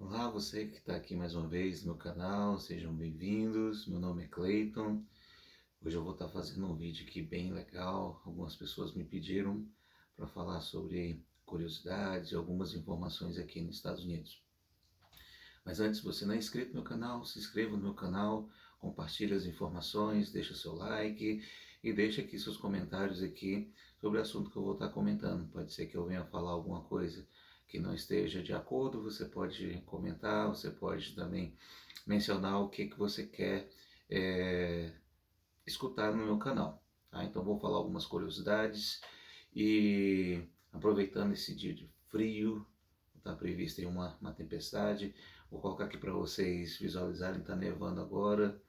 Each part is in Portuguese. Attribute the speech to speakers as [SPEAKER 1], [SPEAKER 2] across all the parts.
[SPEAKER 1] Olá, você que está aqui mais uma vez no meu canal, sejam bem-vindos. Meu nome é Clayton. Hoje eu vou estar fazendo um vídeo aqui bem legal. Algumas pessoas me pediram para falar sobre curiosidades e algumas informações aqui nos Estados Unidos. Mas antes, se você não é inscrito no meu canal, se inscreva no meu canal, compartilhe as informações, deixa seu like e deixa aqui seus comentários aqui sobre o assunto que eu vou estar comentando. Pode ser que eu venha falar alguma coisa que não esteja de acordo, você pode comentar, você pode também mencionar o que você quer escutar no meu canal. Tá? Então vou falar algumas curiosidades e aproveitando esse dia de frio, está prevista aí uma tempestade. Vou colocar aqui para vocês visualizarem, está nevando agora.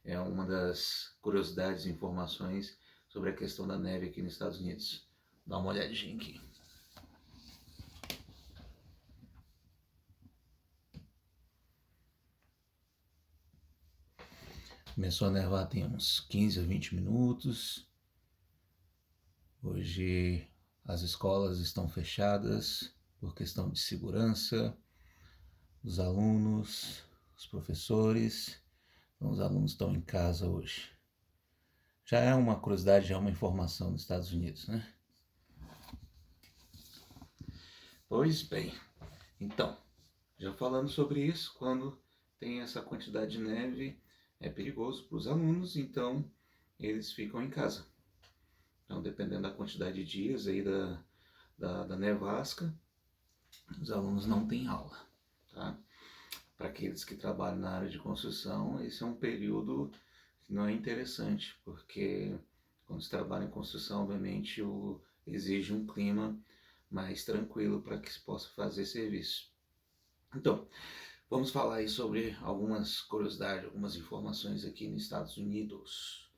[SPEAKER 1] É uma das curiosidades e informações sobre a questão da neve aqui nos Estados Unidos. Dá uma olhadinha aqui. Começou a nevar tem uns 15 a 20 minutos. Hoje as escolas estão fechadas por questão de segurança. Os alunos, os professores, então os alunos estão em casa hoje. Já é uma curiosidade, já é uma informação nos Estados Unidos, né? Pois bem, então, já falando sobre isso, quando tem essa quantidade de neve, é perigoso para os alunos, então eles ficam em casa. Então, dependendo da quantidade de dias aí da nevasca, os alunos não têm aula, tá? Para aqueles que trabalham na área de construção, esse é um período que não é interessante, porque quando se trabalha em construção, obviamente, exige um clima mais tranquilo para que se possa fazer serviço. Então, vamos falar aí sobre algumas curiosidades, algumas informações aqui nos Estados Unidos.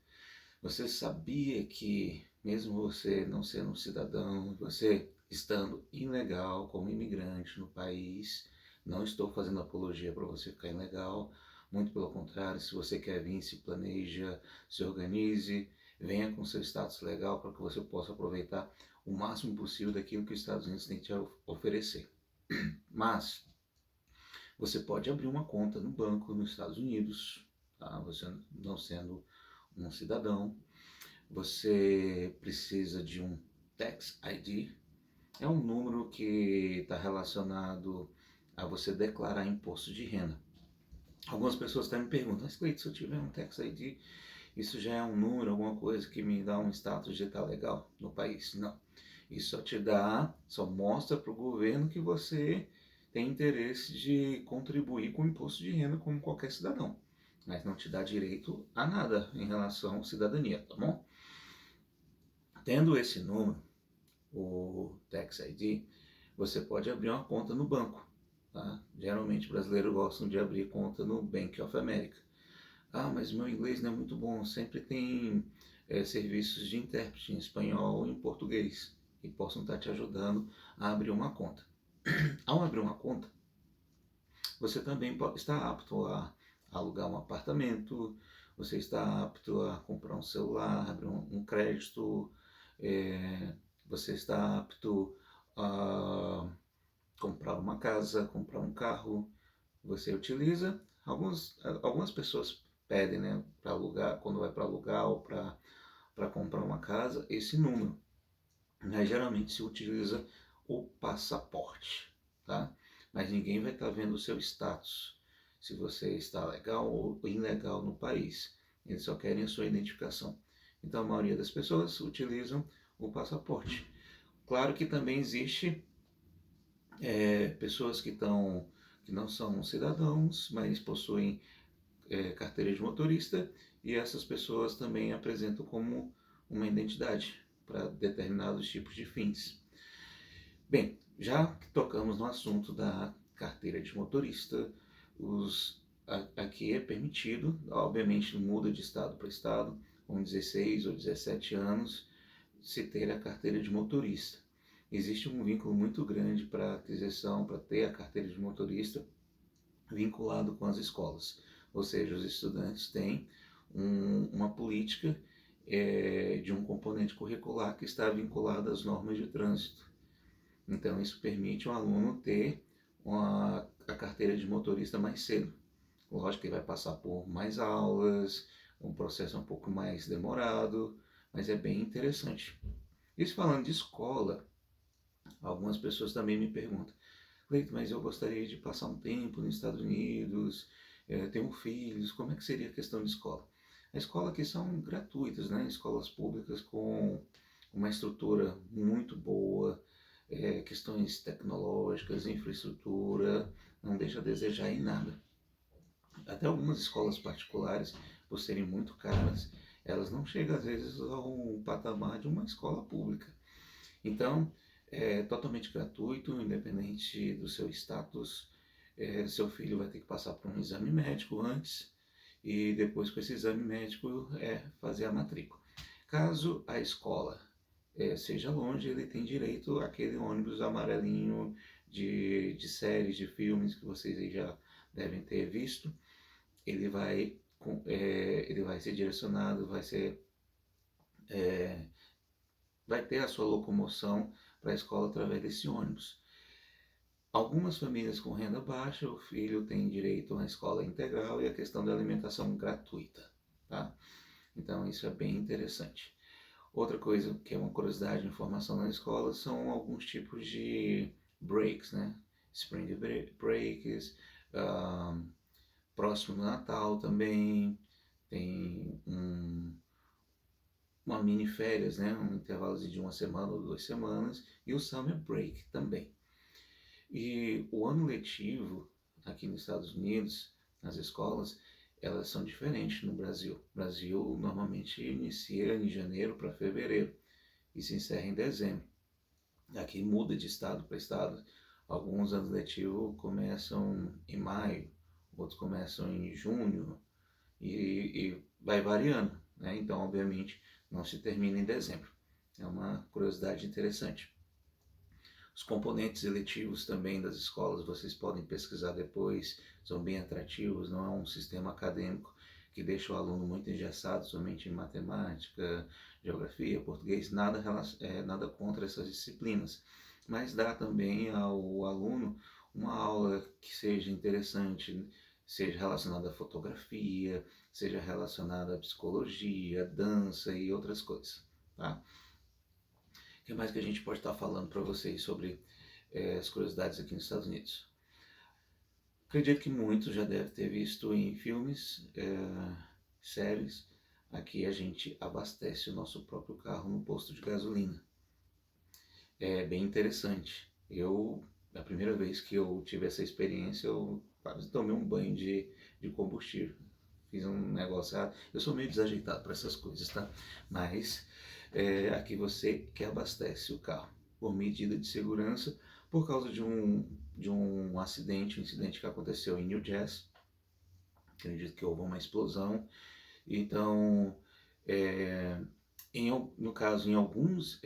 [SPEAKER 1] Você sabia que, mesmo você não sendo um cidadão, você estando ilegal como imigrante no país, não estou fazendo apologia para você ficar ilegal, muito pelo contrário, se você quer vir, se planeja, se organize, venha com seu status legal para que você possa aproveitar o máximo possível daquilo que os Estados Unidos têm te oferecer. Mas você pode abrir uma conta no banco nos Estados Unidos, tá? Você não sendo um cidadão, você precisa de um Tax ID. É um número que está relacionado a você declarar imposto de renda. Algumas pessoas até me perguntam, mas Cleiton, se eu tiver um Tax ID, isso já é um número, alguma coisa que me dá um status de estar legal no país? Não. Isso só te dá, só mostra para o governo que você tem interesse de contribuir com o imposto de renda como qualquer cidadão. Mas não te dá direito a nada em relação à cidadania, tá bom? Tendo esse número, o Tax ID, você pode abrir uma conta no banco. Tá? Geralmente brasileiros gostam de abrir conta no Bank of America. Ah, mas meu inglês não é muito bom. Sempre tem serviços de intérprete em espanhol e em português que possam estar te ajudando a abrir uma conta. Ao abrir uma conta, você também está apto a alugar um apartamento, você está apto a comprar um celular, abrir um crédito, você está apto a comprar uma casa, comprar um carro. Você utiliza, algumas pessoas pedem, né, para alugar, quando vai para alugar ou para comprar uma casa, esse número. Mas geralmente se utiliza o passaporte, tá? Mas ninguém vai estar vendo o seu status, se você está legal ou ilegal no país. Eles só querem a sua identificação. Então a maioria das pessoas utilizam o passaporte. Claro que também existe pessoas que não são cidadãos, mas possuem carteira de motorista, e essas pessoas também apresentam como uma identidade para determinados tipos de fins. Bem, já que tocamos no assunto da carteira de motorista, aqui é permitido, obviamente muda de estado para estado, com 16 ou 17 anos, se ter a carteira de motorista. Existe um vínculo muito grande para a aquisição, para ter a carteira de motorista, vinculado com as escolas. Ou seja, os estudantes têm uma política de um componente curricular que está vinculado às normas de trânsito. Então, isso permite ao aluno ter a carteira carteira de motorista mais cedo. Lógico que ele vai passar por mais aulas, um processo um pouco mais demorado, mas é bem interessante. Isso falando de escola, algumas pessoas também me perguntam, Cleiton, mas eu gostaria de passar um tempo nos Estados Unidos, tenho filhos, como é que seria a questão de escola? A escola aqui são gratuitas, né? Escolas públicas com uma estrutura muito boa, questões tecnológicas, infraestrutura, não deixa a desejar em nada. Até algumas escolas particulares, por serem muito caras, elas não chegam às vezes ao patamar de uma escola pública. Então, é totalmente gratuito, independente do seu status. Seu filho vai ter que passar por um exame médico antes e depois com esse exame médico fazer a matrícula. Caso a escola seja longe, ele tem direito àquele ônibus amarelinho de séries, de filmes que vocês aí já devem ter visto. Ele vai ser direcionado, vai ter a sua locomoção para a escola através desse ônibus. Algumas famílias com renda baixa, o filho tem direito a uma escola integral e a questão da alimentação gratuita, tá? Então isso é bem interessante. Outra coisa que é uma curiosidade, informação na escola, são alguns tipos de breaks, né? Spring breaks, próximo do Natal também, tem uma mini férias, né? Um intervalo de uma semana ou 2 semanas, e o summer break também. E o ano letivo aqui nos Estados Unidos, nas escolas, elas são diferentes no Brasil. O Brasil normalmente inicia em janeiro para fevereiro e se encerra em dezembro. Aqui muda de estado para estado. Alguns anos letivos começam em maio, outros começam em junho e vai variando, né? Então, obviamente, não se termina em dezembro. É uma curiosidade interessante. Os componentes eletivos também das escolas, vocês podem pesquisar depois, são bem atrativos, não é um sistema acadêmico que deixa o aluno muito engessado somente em matemática, geografia, português, nada contra essas disciplinas, mas dá também ao aluno uma aula que seja interessante, seja relacionada à fotografia, seja relacionada à psicologia, dança e outras coisas, tá? O que mais que a gente pode estar falando para vocês sobre as curiosidades aqui nos Estados Unidos? Acredito que muitos já devem ter visto em filmes, séries. Aqui a gente abastece o nosso próprio carro no posto de gasolina. É bem interessante. A primeira vez que eu tive essa experiência, eu quase tomei um banho de combustível. Fiz um negócio, eu sou meio desajeitado para essas coisas, tá? Mas aqui você que abastece o carro por medida de segurança, por causa de um acidente, um incidente que aconteceu em New Jersey. Acredito que houve uma explosão. Então, no caso, em alguns,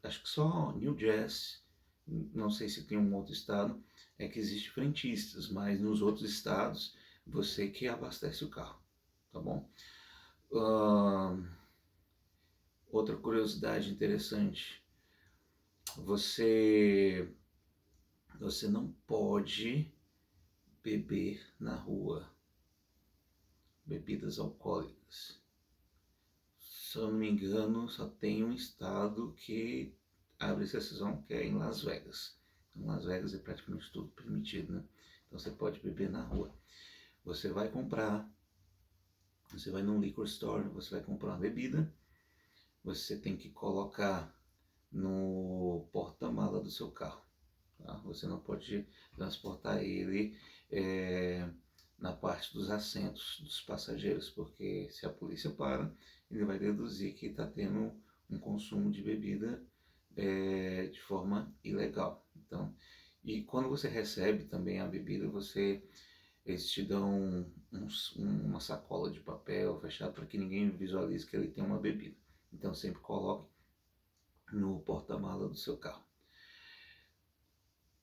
[SPEAKER 1] acho que só New Jersey, não sei se tem um outro estado, é que existe frentistas, mas nos outros estados, você que abastece o carro, tá bom? Outra curiosidade interessante, você não pode beber na rua, bebidas alcoólicas. Se eu não me engano, só tem um estado que abre exceção, que é em Las Vegas. Em Las Vegas é praticamente tudo permitido, né? Então você pode beber na rua. Você vai num liquor store, você vai comprar uma bebida, você tem que colocar no porta-mala do seu carro. Tá? Você não pode transportar ele na parte dos assentos dos passageiros, porque se a polícia para, ele vai deduzir que está tendo um consumo de bebida de forma ilegal. Então, e quando você recebe também a bebida, eles te dão uma sacola de papel fechada para que ninguém visualize que ele tem uma bebida. Então sempre coloque no porta-mala do seu carro.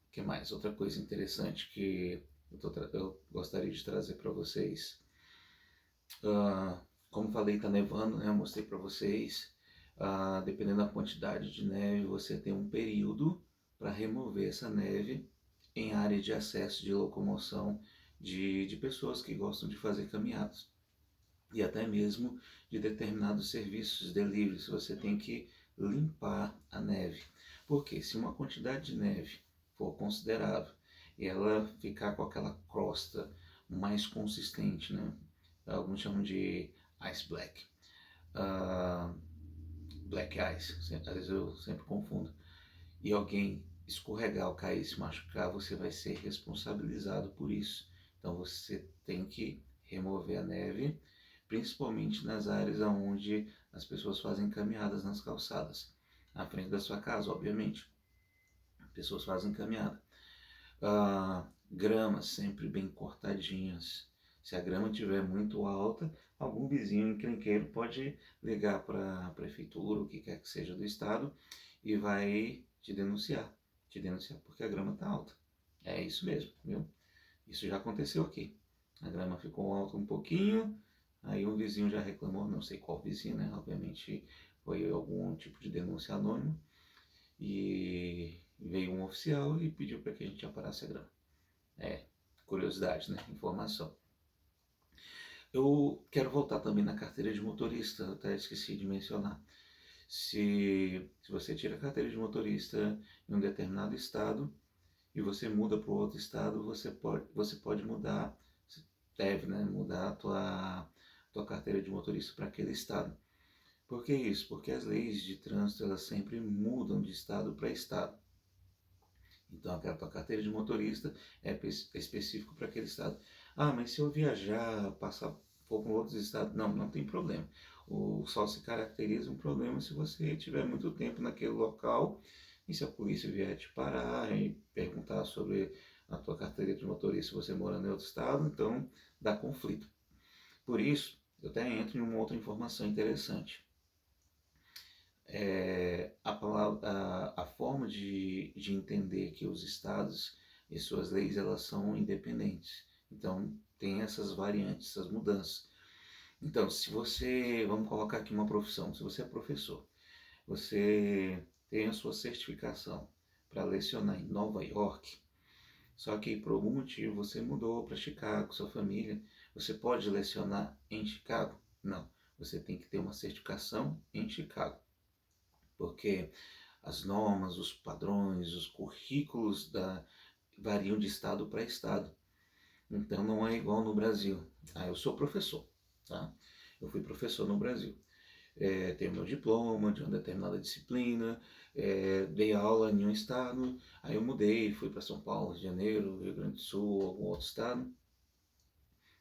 [SPEAKER 1] O que mais? Outra coisa interessante que eu gostaria de trazer para vocês. Como falei, está nevando, né? Eu mostrei para vocês. Dependendo da quantidade de neve, você tem um período para remover essa neve em área de acesso de locomoção de pessoas que gostam de fazer caminhadas. E até mesmo de determinados serviços de delivery, você tem que limpar a neve. Porque se uma quantidade de neve for considerável e ela ficar com aquela crosta mais consistente, né? Alguns chamam de ice black, uh, black ice, às vezes eu sempre confundo, e alguém escorregar ou cair, se machucar, você vai ser responsabilizado por isso. Então você tem que remover a neve, principalmente nas áreas onde as pessoas fazem caminhadas nas calçadas, à frente da sua casa, obviamente. Pessoas fazem caminhada. Gramas sempre bem cortadinhas. Se a grama estiver muito alta, algum vizinho encrenqueiro pode ligar para a prefeitura, o que quer que seja do estado, e vai te denunciar porque a grama está alta. É isso mesmo, viu? Isso já aconteceu aqui. A grama ficou alta um pouquinho, aí um vizinho já reclamou, não sei qual vizinho, né? Obviamente foi algum tipo de denúncia anônima, e veio um oficial e pediu para que a gente aparasse a grama. Curiosidade, né? Informação. Eu quero voltar também na carteira de motorista, eu até esqueci de mencionar. Se você tira a carteira de motorista em um determinado estado e você muda para outro estado, você pode mudar, você deve, né, mudar a tua carteira de motorista para aquele estado. Por que isso? Porque as leis de trânsito elas sempre mudam de estado para estado. Então aquela tua carteira de motorista é específico para aquele estado. Ah, mas se eu viajar, for para outros estados, não tem problema. Só se caracteriza um problema se você tiver muito tempo naquele local e se a polícia vier te parar e perguntar sobre a tua carteira de motorista se você mora em outro estado, então dá conflito. Por isso, eu até entro em uma outra informação interessante. A forma de entender que os estados e suas leis elas são independentes. Então, tem essas variantes, essas mudanças. Então, se você, vamos colocar aqui uma profissão, se você é professor, você tem a sua certificação para lecionar em Nova York, só que por algum motivo você mudou para Chicago, sua família, você pode lecionar em Chicago? Não, você tem que ter uma certificação em Chicago, porque as normas, os padrões, os currículos variam de estado para estado. Então não é igual no Brasil. Eu sou professor, tá? Eu fui professor no Brasil. Tenho meu diploma de uma determinada disciplina, dei aula em um estado, aí eu mudei, fui para São Paulo, Rio de Janeiro, Rio Grande do Sul, algum outro estado.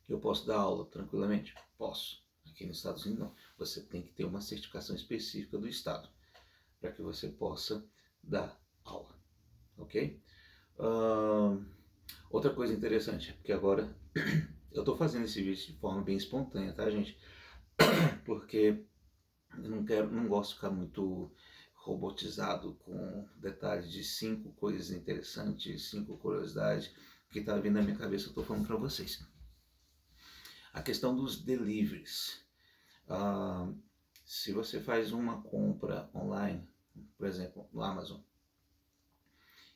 [SPEAKER 1] Eu posso dar aula tranquilamente? Posso. Aqui nos Estados Unidos não. Você tem que ter uma certificação específica do estado para que você possa dar aula, ok? Outra coisa interessante é porque agora eu estou fazendo esse vídeo de forma bem espontânea, tá, gente? Porque eu não gosto de ficar muito robotizado com detalhes de 5 coisas interessantes, 5 curiosidades que está vindo na minha cabeça, eu estou falando para vocês. A questão dos deliveries. Se você faz uma compra online, por exemplo, no Amazon,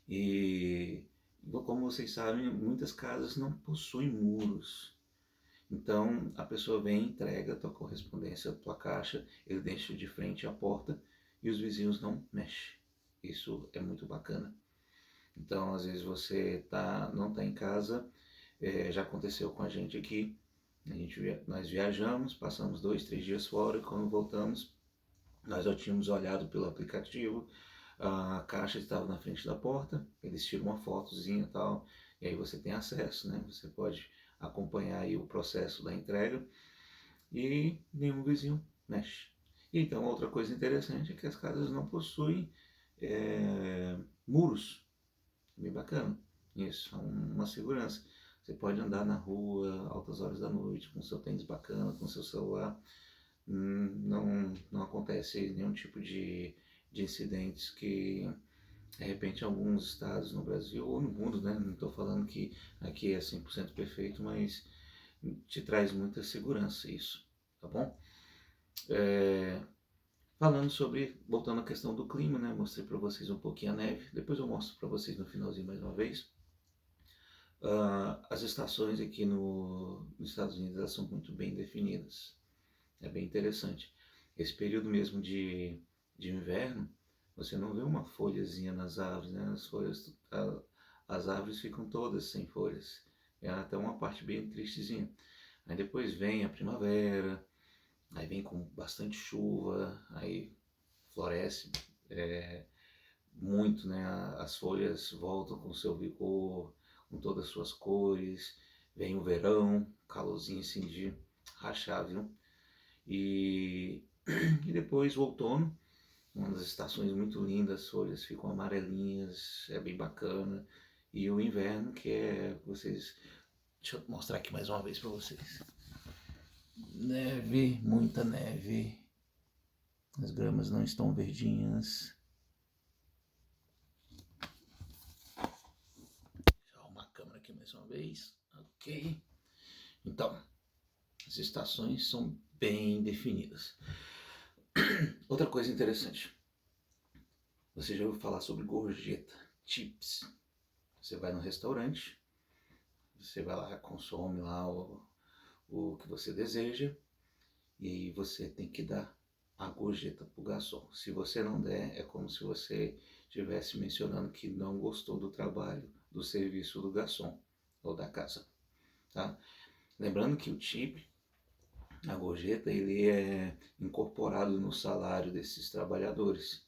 [SPEAKER 1] e como vocês sabem, muitas casas não possuem muros. Então a pessoa vem, entrega a tua correspondência, a tua caixa, ele deixa de frente à porta e os vizinhos não mexem. Isso é muito bacana. Então às vezes você não está em casa, já aconteceu com a gente aqui, nós viajamos, passamos 2, 3 dias fora e quando voltamos, nós já tínhamos olhado pelo aplicativo, a caixa estava na frente da porta, eles tiram uma fotozinha e tal, e aí você tem acesso, né? Você pode acompanhar aí o processo da entrega e nenhum vizinho mexe. Então, outra coisa interessante é que as casas não possuem muros. Bem bacana isso, é uma segurança. Você pode andar na rua, altas horas da noite, com seu tênis bacana, com seu celular. Não acontece nenhum tipo de incidentes que, de repente, em alguns estados no Brasil ou no mundo, né? Não estou falando que aqui é 100% perfeito, mas te traz muita segurança isso, tá bom? Falando sobre, voltando à questão do clima, né? Mostrei para vocês um pouquinho a neve, depois eu mostro para vocês no finalzinho mais uma vez. As estações aqui nos Estados Unidos elas são muito bem definidas. É bem interessante. Esse período mesmo de inverno, você não vê uma folhazinha nas árvores, né? As árvores ficam todas sem folhas. É até uma parte bem tristezinha. Aí depois vem a primavera, aí vem com bastante chuva, aí floresce muito, né? As folhas voltam com seu vigor, com todas as suas cores. Vem o verão, calorzinho assim de rachar, viu? E, e depois o outono, uma das estações muito lindas, as folhas ficam amarelinhas, é bem bacana. E o inverno, que é vocês. Deixa eu mostrar aqui mais uma vez para vocês. Neve, muita neve. As gramas não estão verdinhas. Deixa eu arrumar a câmera aqui mais uma vez. Ok. Então, as estações são bem definidas. Outra coisa interessante. Você já ouviu falar sobre gorjeta, chips? Você vai no restaurante, você vai lá, consome lá o que você deseja e aí você tem que dar a gorjeta pro garçom. Se você não der, é como se você estivesse mencionando que não gostou do trabalho, do serviço do garçom ou da casa, tá? Lembrando que o tip, a gorjeta, ele é incorporado no salário desses trabalhadores.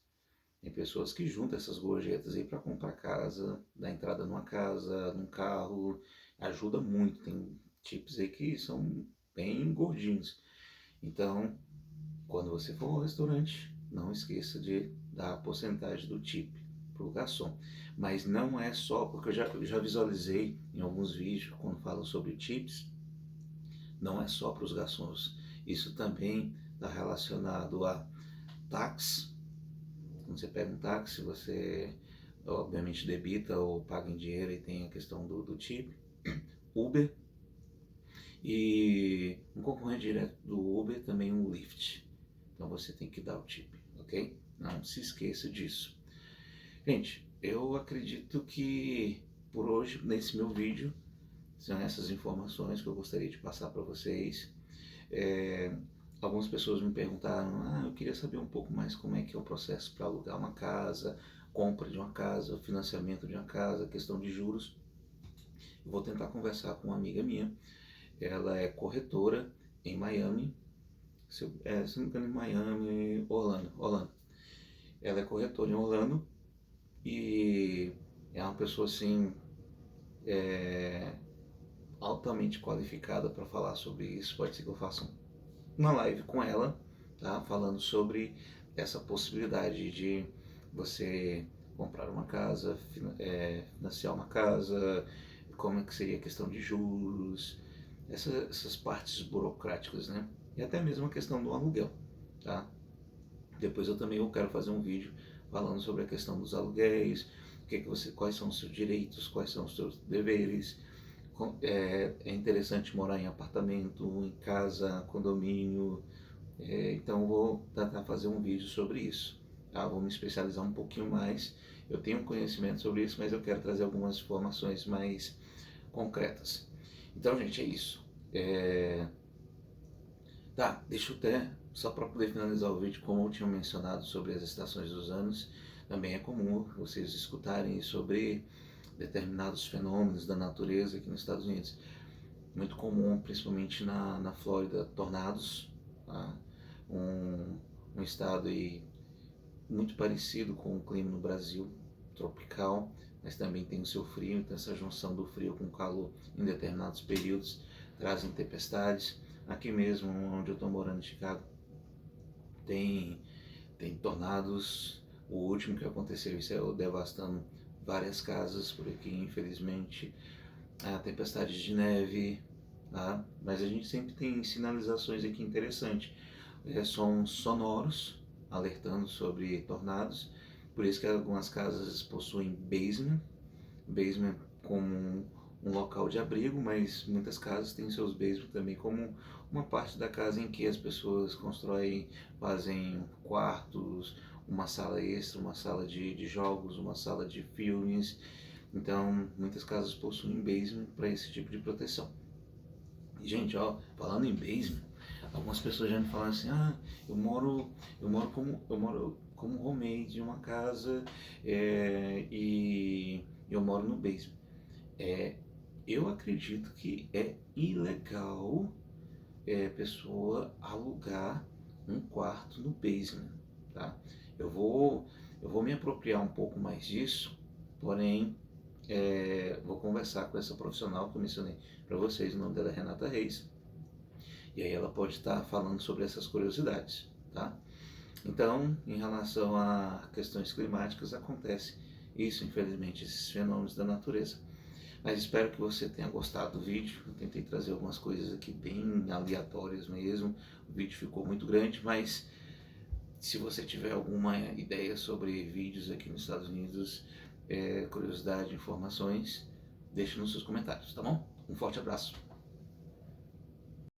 [SPEAKER 1] Tem pessoas que juntam essas gorjetas aí para comprar casa, dar entrada numa casa, num carro, ajuda muito. Tem tips aí que são bem gordinhos. Então, quando você for ao restaurante, não esqueça de dar a porcentagem do tip pro garçom. Mas não é só, porque eu já visualizei em alguns vídeos quando falam sobre tips, não é só para os garçons. Isso também está relacionado a táxi. Quando você pega um táxi, você obviamente debita ou paga em dinheiro e tem a questão do tip. Uber e um concorrente direto do Uber também o Lyft. Então você tem que dar o tip, ok? Não se esqueça disso. Gente, eu acredito que por hoje, nesse meu vídeo, são essas informações que eu gostaria de passar para vocês. Algumas pessoas me perguntaram, eu queria saber um pouco mais como é que é o processo para alugar uma casa, compra de uma casa, financiamento de uma casa, questão de juros. Eu vou tentar conversar com uma amiga minha, ela é corretora em Miami, se não me engano, em Miami, Orlando. Ela é corretora em Orlando e é uma pessoa assim, altamente qualificada para falar sobre isso. Pode ser que eu faça uma live com ela, tá? Falando sobre essa possibilidade de você comprar uma casa, financiar uma casa, como é que seria a questão de juros, essas partes burocráticas, né? E até mesmo a questão do aluguel, tá? Depois eu quero fazer um vídeo falando sobre a questão dos aluguéis, quais são os seus direitos, quais são os seus deveres. É interessante morar em apartamento, em casa, condomínio. Então eu vou tentar fazer um vídeo sobre isso. Tá? Vou me especializar um pouquinho mais. Eu tenho conhecimento sobre isso, mas eu quero trazer algumas informações mais concretas. Então, gente, é isso. Tá, deixa eu até, só para poder finalizar o vídeo, como eu tinha mencionado sobre as estações dos anos, também é comum vocês escutarem sobre determinados fenômenos da natureza aqui nos Estados Unidos. Muito comum, principalmente na Flórida, tornados, tá? Um estado aí muito parecido com o clima no Brasil, tropical, mas também tem o seu frio, então essa junção do frio com o calor em determinados períodos trazem tempestades. Aqui mesmo, onde eu estou morando, em Chicago, tem tornados. O último que aconteceu, isso é devastando várias casas por aqui, infelizmente. A tempestade de neve, tá? Mas a gente sempre tem sinalizações aqui interessantes. Sons sonoros alertando sobre tornados. Por isso que algumas casas possuem basement como um local de abrigo, mas muitas casas têm seus basements também como uma parte da casa em que as pessoas constroem, fazem quartos, uma sala extra, uma sala de jogos, uma sala de filmes. Então, muitas casas possuem basement para esse tipo de proteção. E, gente, ó, falando em basement, algumas pessoas já me falaram assim, eu moro como roommate em uma casa e eu moro no basement. Eu acredito que é ilegal pessoa alugar um quarto no basement, tá? Eu vou, eu vou me apropriar um pouco mais disso, porém vou conversar com essa profissional que eu mencionei para vocês, o nome dela é Renata Reis, e aí ela pode estar falando sobre essas curiosidades, tá? Então, em relação a questões climáticas, acontece isso, infelizmente, esses fenômenos da natureza. Mas espero que você tenha gostado do vídeo. Eu tentei trazer algumas coisas aqui bem aleatórias mesmo. O vídeo ficou muito grande, mas se você tiver alguma ideia sobre vídeos aqui nos Estados Unidos, curiosidade, informações, deixe nos seus comentários, tá bom? Um forte abraço.